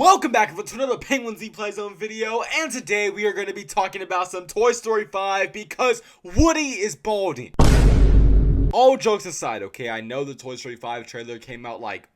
Welcome back to another Penguin Z Play Zone video, and today we are going to be talking about some Toy Story 5 because Woody is balding. All jokes aside, okay, I know the Toy Story 5 trailer came out like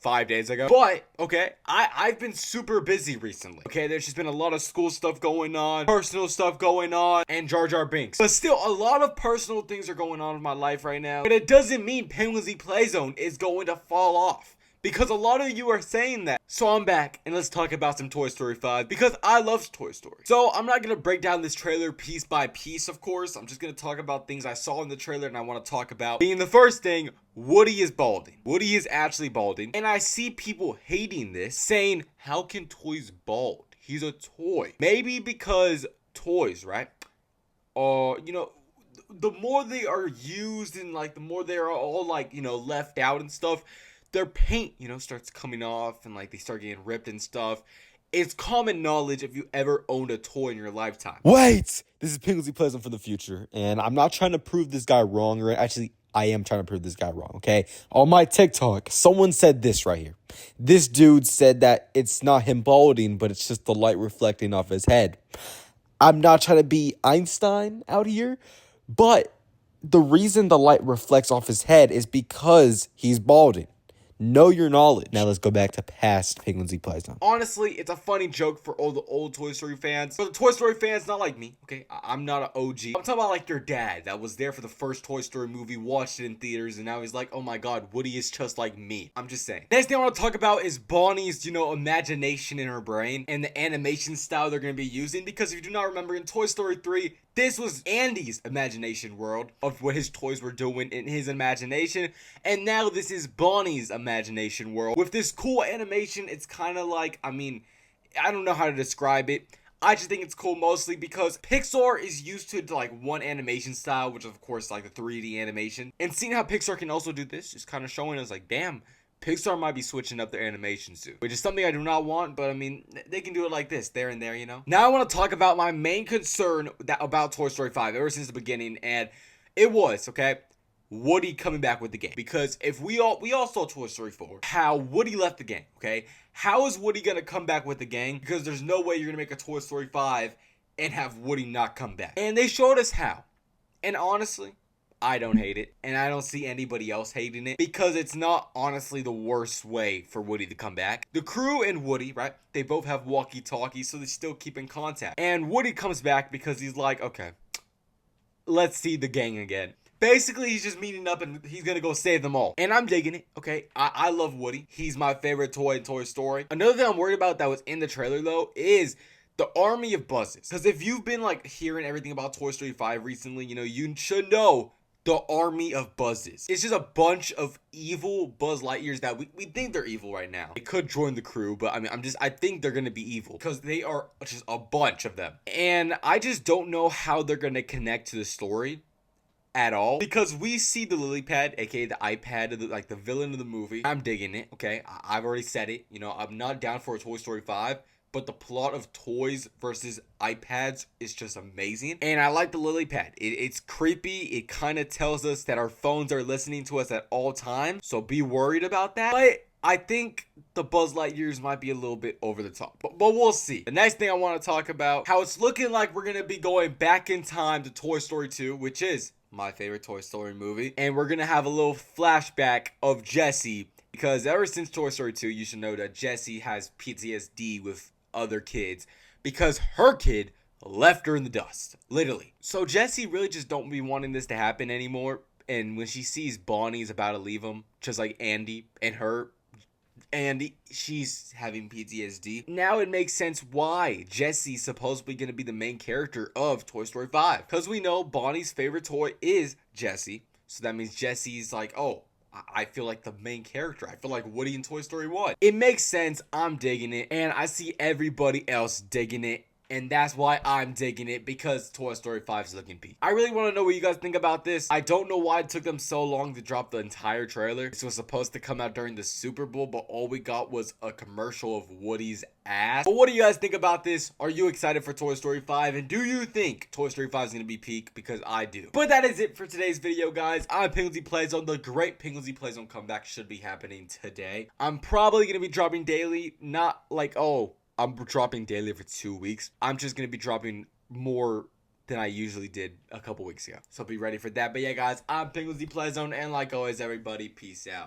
5 days ago, but okay, I've been super busy recently. Okay, there's just been a lot of school stuff going on, personal stuff going on, and Jar Jar Binks. But still, a lot of personal things are going on in my life right now, but it doesn't mean Penguin Z Play Zone is going to fall off. Because a lot of you are saying that. So I'm back, and let's talk about some Toy Story 5, because I love Toy Story. So I'm not going to break down this trailer piece by piece, of course. I'm just going to talk about things I saw in the trailer and I want to talk about. Being the first thing, Woody is balding. Woody is actually balding. And I see people hating this, saying, how can toys bald? He's a toy. Maybe because toys, right? The more they are used and like the more they are all like, left out and stuff, their paint, starts coming off and like they start getting ripped and stuff. It's common knowledge if you ever owned a toy in your lifetime. Wait! This is Penguin Z Play Zone for the future, and I'm not trying to prove this guy wrong, or actually, I am trying to prove this guy wrong, okay? On my TikTok, someone said this right here. This dude said that it's not him balding, but it's just the light reflecting off his head. I'm not trying to be Einstein out here, but the reason the light reflects off his head is because he's balding. Know your knowledge. Now let's go back to past Penguin Z Play Zone. Honestly, it's a funny joke for all the old Toy Story fans. For the Toy Story fans, not like me, okay? I'm not an OG. I'm talking about like your dad that was there for the first Toy Story movie, watched it in theaters, and now he's like, oh my god, Woody is just like me. I'm just saying. Next thing I want to talk about is Bonnie's, imagination in her brain and the animation style they're going to be using. Because if you do not remember, in Toy Story 3, this was Andy's imagination world of what his toys were doing in his imagination. And now this is Bonnie's imagination world. With this cool animation, it's kind of like, I don't know how to describe it. I just think it's cool mostly because Pixar is used to like one animation style, which is of course like the 3D animation. And seeing how Pixar can also do this is kind of showing us like, damn, Pixar might be switching up their animation soon, which is something I do not want, but they can do it like this, there and there, Now I want to talk about my main concern about Toy Story 5 ever since the beginning, and it was, okay, Woody coming back with the game. Because if we all saw Toy Story 4, how Woody left the game, okay? How is Woody gonna come back with the gang? Because there's no way you're gonna make a Toy Story 5 and have Woody not come back. And they showed us how. And honestly, I don't hate it, and I don't see anybody else hating it, because it's not honestly the worst way for Woody to come back. The crew and Woody, right, they both have walkie-talkies, so they still keep in contact. And Woody comes back because he's like, okay, let's see the gang again. Basically, he's just meeting up and he's gonna go save them all. And I'm digging it, okay? I love Woody. He's my favorite toy in Toy Story. Another thing I'm worried about that was in the trailer, though, is the army of buzzes. Because if you've been, like, hearing everything about Toy Story 5 recently, you should know the army of buzzes. It's just a bunch of evil Buzz Lightyears that we think they're evil right now. They could join the crew, but I think they're gonna be evil because they are just a bunch of them. And I just don't know how they're gonna connect to the story at all, because we see the lily pad, aka the iPad, like the villain of the movie. I'm digging it, okay? I've already said it. I'm not down for a Toy Story 5, but the plot of toys versus iPads is just amazing. And I like the lily pad. It's creepy. It kind of tells us that our phones are listening to us at all times, so be worried about that. But I think the Buzz Lightyears might be a little bit over the top, but we'll see. The next thing I want to talk about, how it's looking like we're going to be going back in time to Toy Story 2, which is my favorite Toy Story movie. And we're going to have a little flashback of Jessie, because ever since Toy Story 2, you should know that Jessie has PTSD with other kids because her kid left her in the dust, literally. So Jessie really just don't be wanting this to happen anymore. And when she sees Bonnie's about to leave him, just like Andy and her, and she's having PTSD. Now it makes sense why Jessie's supposedly going to be the main character of Toy Story 5. Because we know Bonnie's favorite toy is Jessie. So that means Jessie's like, oh, I feel like the main character. I feel like Woody in Toy Story 1. It makes sense. I'm digging it. And I see everybody else digging it. And that's why I'm digging it, because Toy Story 5 is looking peak. I really want to know what you guys think about this. I don't know why it took them so long to drop the entire trailer. This was supposed to come out during the Super Bowl, but all we got was a commercial of Woody's ass. But what do you guys think about this? Are you excited for Toy Story 5? And do you think Toy Story 5 is going to be peak? Because I do. But that is it for today's video, guys. I'm Pinglezy Playzone. The great Pinglezy Playzone comeback should be happening today. I'm probably going to be dropping daily. Not like, oh, I'm dropping daily for 2 weeks. I'm just going to be dropping more than I usually did a couple weeks ago. So be ready for that. But yeah, guys, I'm Pinglezy Playzone. And like always, everybody, peace out.